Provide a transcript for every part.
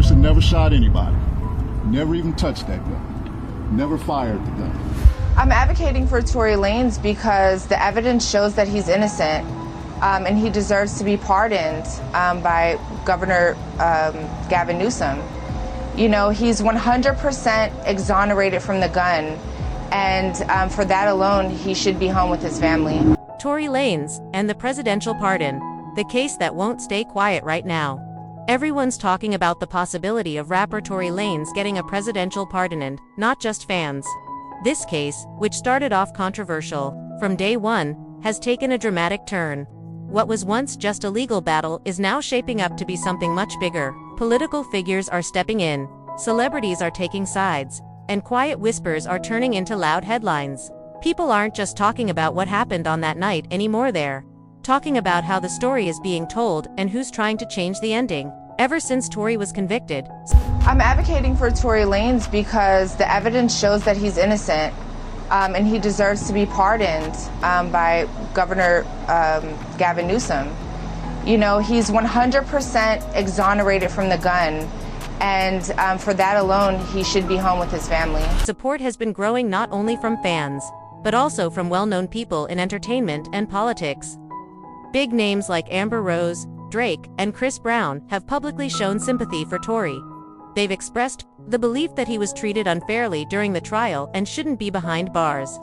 person never shot anybody, never even touched that gun, never fired the gun. I'm advocating for Tory Lanez because the evidence shows that he's innocent, and he deserves to be pardoned by Governor Gavin Newsom. You know, he's 100% exonerated from the gun, and for that alone, he should be home with his family. Tory Lanez and the presidential pardon, the case that won't stay quiet right now. Everyone's talking about the possibility of rapper Tory Lanez getting a presidential pardon, and not just fans. This case, which started off controversial from day one, has taken a dramatic turn. What was once just a legal battle is now shaping up to be something much bigger. Political figures are stepping in, celebrities are taking sides, and quiet whispers are turning into loud headlines. People aren't just talking about what happened on that night anymore, they're talking about how the story is being told and who's trying to change the ending. Ever since Tory was convicted, I'm advocating for Tory Lanez because the evidence shows that he's innocent, and he deserves to be pardoned by Governor Gavin Newsom. You know, he's 100% exonerated from the gun, and for that alone, he should be home with his family. Support has been growing not only from fans, but also from well-known people in entertainment and politics. Big names like Amber Rose, Drake, and Chris Brown have publicly shown sympathy for Tory. They've expressed the belief that he was treated unfairly during the trial and shouldn't be behind bars.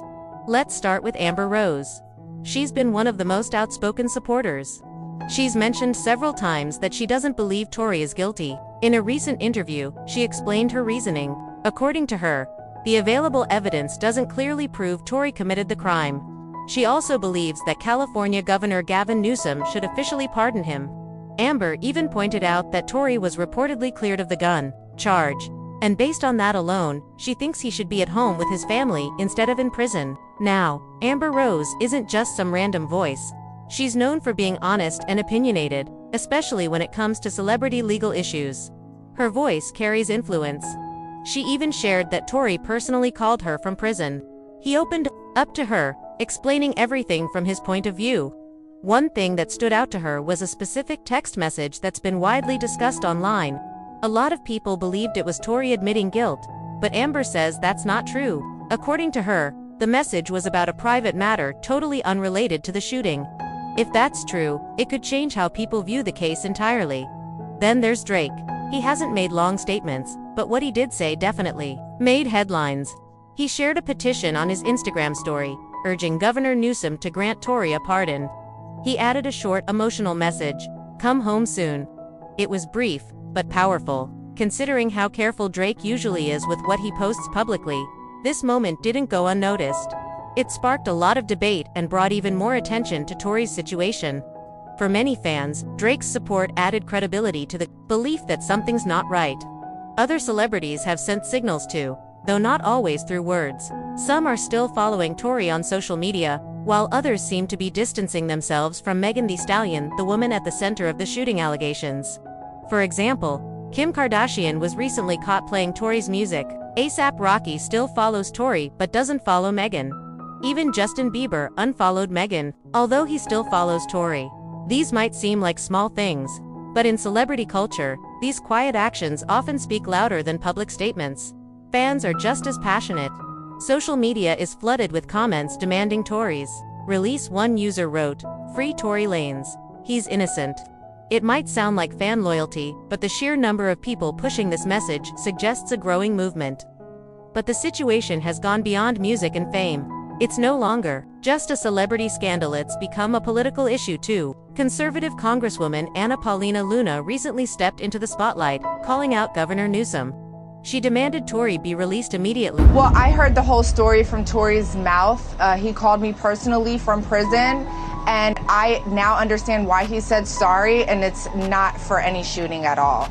Let's start with Amber Rose. She's been one of the most outspoken supporters. She's mentioned several times that she doesn't believe Tory is guilty. In a recent interview, she explained her reasoning. According to her, the available evidence doesn't clearly prove Tory committed the crime. She also believes that California Governor Gavin Newsom should officially pardon him. Amber even pointed out that Tory was reportedly cleared of the gun charge, and based on that alone, she thinks he should be at home with his family instead of in prison. Now, Amber Rose isn't just some random voice. She's known for being honest and opinionated, especially when it comes to celebrity legal issues. Her voice carries influence. She even shared that Tory personally called her from prison. He opened up to her, explaining everything from his point of view. One thing that stood out to her was a specific text message that's been widely discussed online. A lot of people believed it was Tory admitting guilt, but Amber says that's not true. According to her, the message was about a private matter totally unrelated to the shooting. If that's true, it could change how people view the case entirely. Then there's Drake. He hasn't made long statements, but what he did say definitely made headlines. He shared a petition on his Instagram story, urging Governor Newsom to grant Tory a pardon. He added a short, emotional message, "Come home soon." It was brief, but powerful. Considering how careful Drake usually is with what he posts publicly, this moment didn't go unnoticed. It sparked a lot of debate and brought even more attention to Tory's situation. For many fans, Drake's support added credibility to the belief that something's not right. Other celebrities have sent signals too, though not always through words. Some are still following Tory on social media, while others seem to be distancing themselves from Megan Thee Stallion, the woman at the center of the shooting allegations. For example, Kim Kardashian was recently caught playing Tory's music. A$AP Rocky still follows Tory but doesn't follow Megan. Even Justin Bieber unfollowed Megan, although he still follows Tory. These might seem like small things, but in celebrity culture, these quiet actions often speak louder than public statements. Fans are just as passionate. Social media is flooded with comments demanding Tory's release. One user wrote, "Free Tory Lanez. He's innocent." It might sound like fan loyalty, but the sheer number of people pushing this message suggests a growing movement. But the situation has gone beyond music and fame. It's no longer just a celebrity scandal, it's become a political issue too. Conservative Congresswoman Anna Paulina Luna recently stepped into the spotlight, calling out Governor Newsom. She demanded Tory be released immediately. Well, I heard the whole story from Tory's mouth. He called me personally from prison, and I now understand why he said sorry, and it's not for any shooting at all.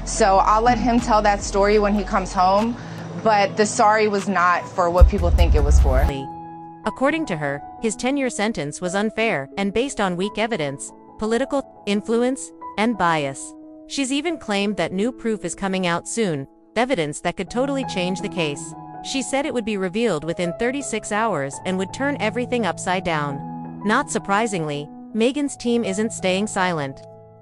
So I'll let him tell that story when he comes home, but the sorry was not for what people think it was for. According to her, his 10-year sentence was unfair and based on weak evidence, political influence, and bias. She's even claimed that new proof is coming out soon, evidence that could totally change the case. She said it would be revealed within 36 hours and would turn everything upside down. Not surprisingly, Megan's team isn't staying silent.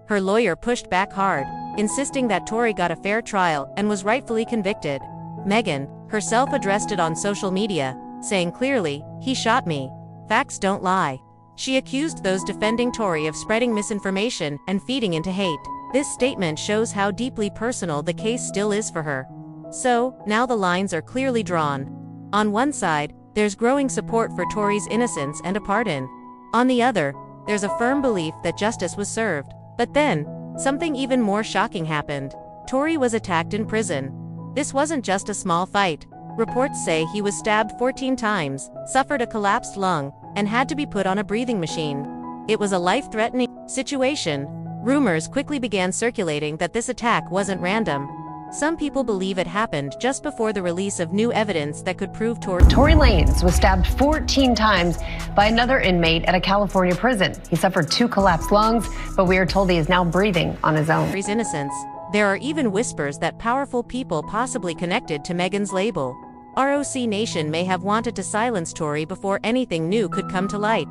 Her lawyer pushed back hard. insisting that Tory got a fair trial and was rightfully convicted. Megan herself addressed it on social media, saying clearly, "He shot me. Facts don't lie." She accused those defending Tory of spreading misinformation and feeding into hate. This statement shows how deeply personal the case still is for her. So, now the lines are clearly drawn. On one side, there's growing support for Tory's innocence and a pardon. On the other, there's a firm belief that justice was served. But then, something even more shocking happened. Tory was attacked in prison. This wasn't just a small fight. Reports say he was stabbed 14 times, suffered a collapsed lung, and had to be put on a breathing machine. It was a life-threatening situation. Rumors quickly began circulating that this attack wasn't random. Some people believe it happened just before the release of new evidence that could prove Tory Lanez was stabbed 14 times by another inmate at a California prison. He suffered 2 collapsed lungs, but we are told he is now breathing on his own. Tory's innocence. There are even whispers that powerful people possibly connected to Megan's label. ROC Nation may have wanted to silence Tory before anything new could come to light.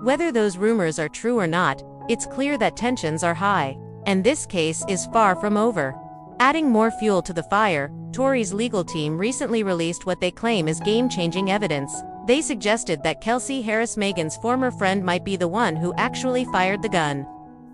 Whether those rumors are true or not, it's clear that tensions are high, and this case is far from over. Adding more fuel to the fire, Tory's legal team recently released what they claim is game-changing evidence. They suggested that Kelsey Harris, Megan's former friend, might be the one who actually fired the gun.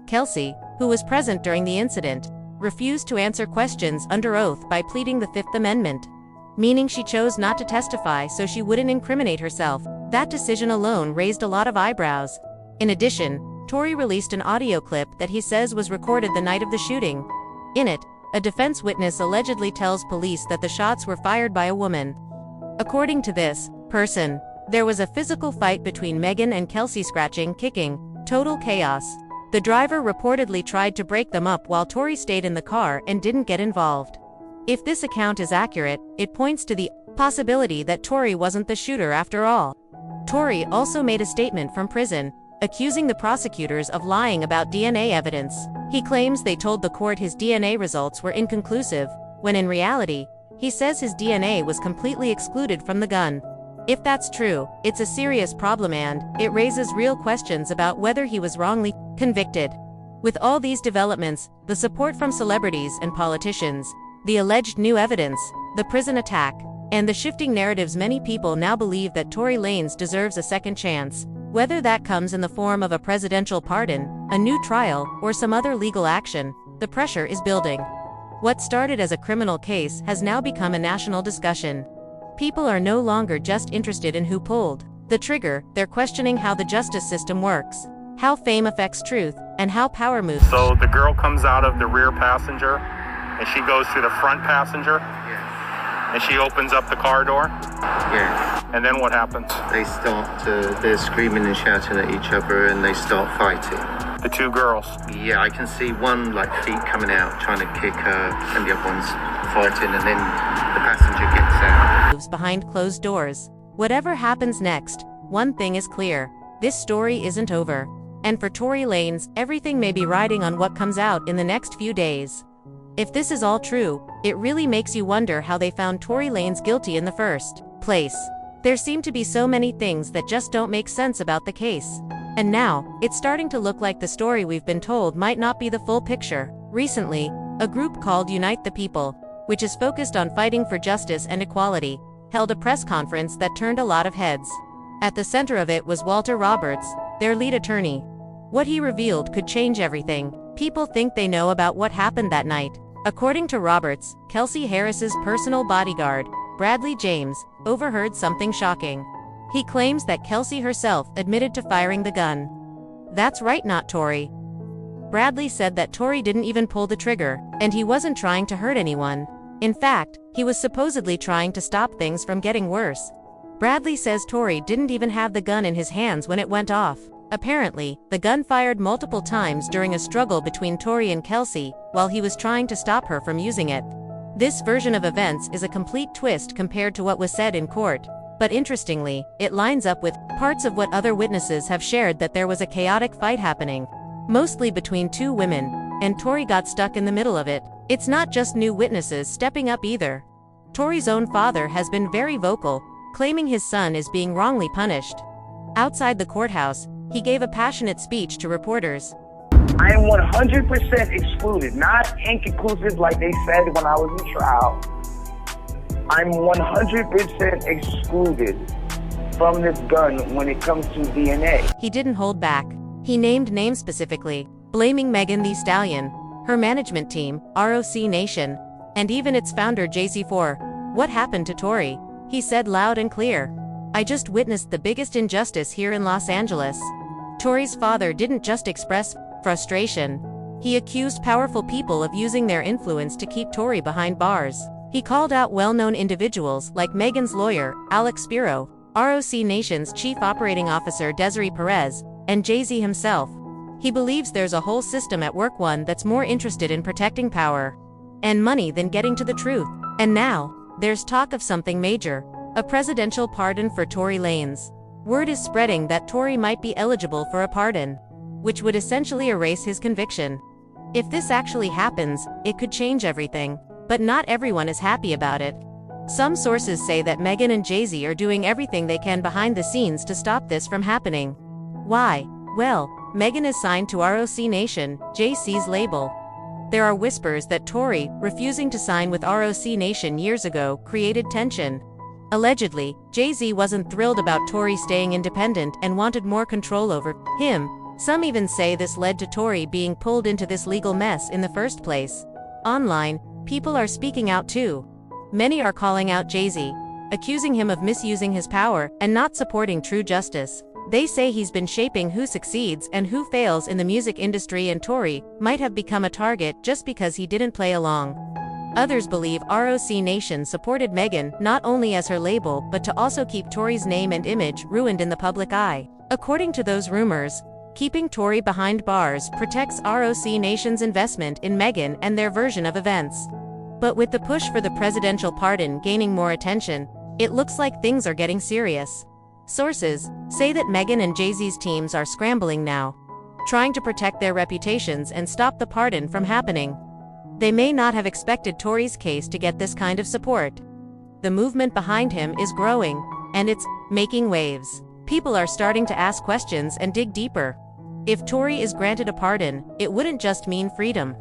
Kelsey, who was present during the incident, refused to answer questions under oath by pleading the Fifth Amendment, meaning she chose not to testify so she wouldn't incriminate herself. That decision alone raised a lot of eyebrows. In addition, Tory released an audio clip that he says was recorded the night of the shooting. In it, a defense witness allegedly tells police that the shots were fired by a woman. According to this person, there was a physical fight between Megan and Kelsey, scratching, kicking, total chaos. The driver reportedly tried to break them up while Tory stayed in the car and didn't get involved. If this account is accurate, it points to the possibility that Tory wasn't the shooter after all. Tory also made a statement from prison, accusing the prosecutors of lying about DNA evidence. He claims they told the court his DNA results were inconclusive, when in reality, he says his DNA was completely excluded from the gun. If that's true, it's a serious problem and it raises real questions about whether he was wrongly convicted. With all these developments, the support from celebrities and politicians, the alleged new evidence, the prison attack, and the shifting narratives, many people now believe that Tory Lanez deserves a second chance. Whether that comes in the form of a presidential pardon, a new trial, or some other legal action, the pressure is building. What started as a criminal case has now become a national discussion. People are no longer just interested in who pulled the trigger, they're questioning how the justice system works, how fame affects truth, and how power moves. So the girl comes out of the rear passenger, and she goes to the front passenger, and she opens up the car door? Yeah. And then what happens? They're screaming and shouting at each other and they start fighting. The 2 girls? Yeah, I can see one feet coming out trying to kick her and the other one's fighting, and then the passenger gets out. Moves behind closed doors. Whatever happens next, one thing is clear. This story isn't over. And for Tory Lanez, everything may be riding on what comes out in the next few days. If this is all true, it really makes you wonder how they found Tory Lanez guilty in the first place. There seem to be so many things that just don't make sense about the case. And now, it's starting to look like the story we've been told might not be the full picture. Recently, a group called Unite the People, which is focused on fighting for justice and equality, held a press conference that turned a lot of heads. At the center of it was Walter Roberts, their lead attorney. What he revealed could change everything. People think they know about what happened that night. According to Roberts, Kelsey Harris's personal bodyguard, Bradley James, overheard something shocking. He claims that Kelsey herself admitted to firing the gun. That's right, not Tory. Bradley said that Tory didn't even pull the trigger, and he wasn't trying to hurt anyone. In fact, he was supposedly trying to stop things from getting worse. Bradley says Tory didn't even have the gun in his hands when it went off. Apparently, the gun fired multiple times during a struggle between Tory and Kelsey, while he was trying to stop her from using it. This version of events is a complete twist compared to what was said in court. But interestingly, it lines up with parts of what other witnesses have shared, that there was a chaotic fight happening, mostly between 2 women, and Tory got stuck in the middle of it. It's not just new witnesses stepping up either. Tory's own father has been very vocal, claiming his son is being wrongly punished. Outside the courthouse, he gave a passionate speech to reporters. I am 100% excluded, not inconclusive like they said when I was in trial. I'm 100% excluded from this gun when it comes to DNA. He didn't hold back. He named names specifically, blaming Megan Thee Stallion, her management team, ROC Nation, and even its founder JC4. What happened to Tory? He said loud and clear. I just witnessed the biggest injustice here in Los Angeles. Tory's father didn't just express frustration. He accused powerful people of using their influence to keep Tory behind bars. He called out well-known individuals like Megan's lawyer, Alex Spiro, ROC Nation's chief operating officer Desiree Perez, and Jay-Z himself. He believes there's a whole system at work, one that's more interested in protecting power and money than getting to the truth. And now, there's talk of something major, a presidential pardon for Tory Lanez. Word is spreading that Tory might be eligible for a pardon, which would essentially erase his conviction. If this actually happens, it could change everything, but not everyone is happy about it. Some sources say that Megan and Jay-Z are doing everything they can behind the scenes to stop this from happening. Why? Well, Megan is signed to ROC Nation, Jay-Z's label. There are whispers that Tory, refusing to sign with ROC Nation years ago, created tension. Allegedly, Jay-Z wasn't thrilled about Tory staying independent and wanted more control over him. Some even say this led to Tory being pulled into this legal mess in the first place. Online, people are speaking out too. Many are calling out Jay-Z, accusing him of misusing his power and not supporting true justice. They say he's been shaping who succeeds and who fails in the music industry, and Tory might have become a target just because he didn't play along. Others believe ROC Nation supported Megan not only as her label but to also keep Tory's name and image ruined in the public eye. According to those rumors, keeping Tory behind bars protects ROC Nation's investment in Megan and their version of events. But with the push for the presidential pardon gaining more attention, it looks like things are getting serious. Sources say that Megan and Jay-Z's teams are scrambling now, trying to protect their reputations and stop the pardon from happening. They may not have expected Tory's case to get this kind of support. The movement behind him is growing, and it's making waves. People are starting to ask questions and dig deeper. If Tory is granted a pardon, it wouldn't just mean freedom.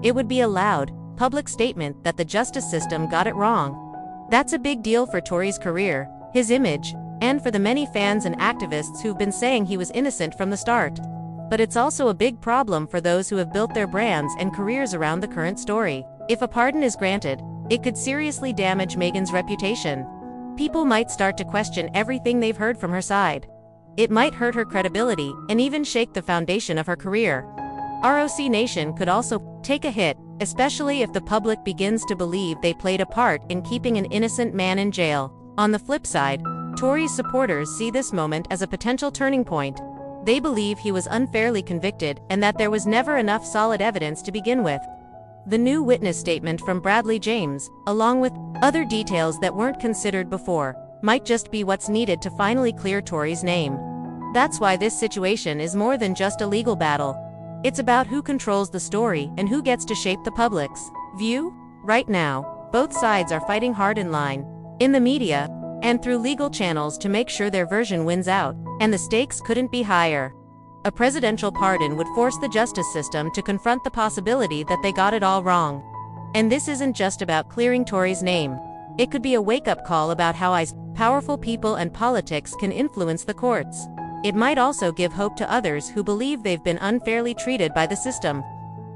It would be a loud, public statement that the justice system got it wrong. That's a big deal for Tory's career, his image, and for the many fans and activists who've been saying he was innocent from the start. But it's also a big problem for those who have built their brands and careers around the current story. If a pardon is granted, it could seriously damage Megan's reputation. People might start to question everything they've heard from her side. It might hurt her credibility and even shake the foundation of her career. ROC Nation could also take a hit, especially if the public begins to believe they played a part in keeping an innocent man in jail. On the flip side, Tory's supporters see this moment as a potential turning point. They believe he was unfairly convicted and that there was never enough solid evidence to begin with. The new witness statement from Bradley James, along with other details that weren't considered before, might just be what's needed to finally clear Tory's name. That's why this situation is more than just a legal battle. It's about who controls the story and who gets to shape the public's view. Right now, both sides are fighting hard in line, in the media, and through legal channels to make sure their version wins out, and the stakes couldn't be higher. A presidential pardon would force the justice system to confront the possibility that they got it all wrong. And this isn't just about clearing Tory's name. It could be a wake-up call about how powerful people and politics can influence the courts. It might also give hope to others who believe they've been unfairly treated by the system.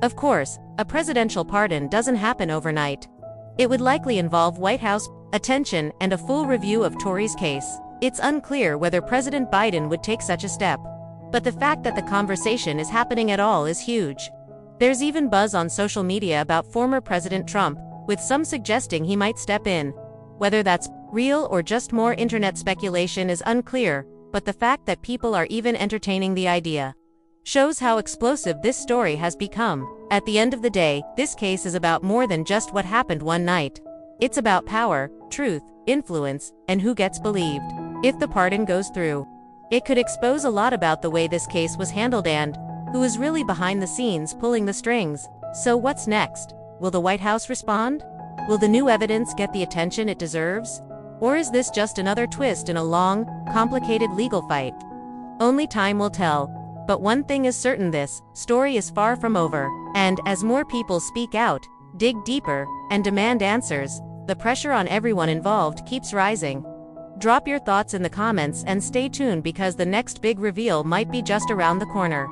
Of course, a presidential pardon doesn't happen overnight. It would likely involve White House attention and a full review of Tory's case. It's unclear whether President Biden would take such a step. But the fact that the conversation is happening at all is huge. There's even buzz on social media about former President Trump, with some suggesting he might step in. Whether that's real or just more internet speculation is unclear, but the fact that people are even entertaining the idea shows how explosive this story has become. At the end of the day, this case is about more than just what happened one night. It's about power, truth, influence, and who gets believed. If the pardon goes through, it could expose a lot about the way this case was handled and who is really behind the scenes pulling the strings. So what's next? Will the White House respond? Will the new evidence get the attention it deserves? Or is this just another twist in a long, complicated legal fight? Only time will tell. But one thing is certain, this story is far from over. And as more people speak out, dig deeper, and demand answers, the pressure on everyone involved keeps rising. Drop your thoughts in the comments and stay tuned, because the next big reveal might be just around the corner.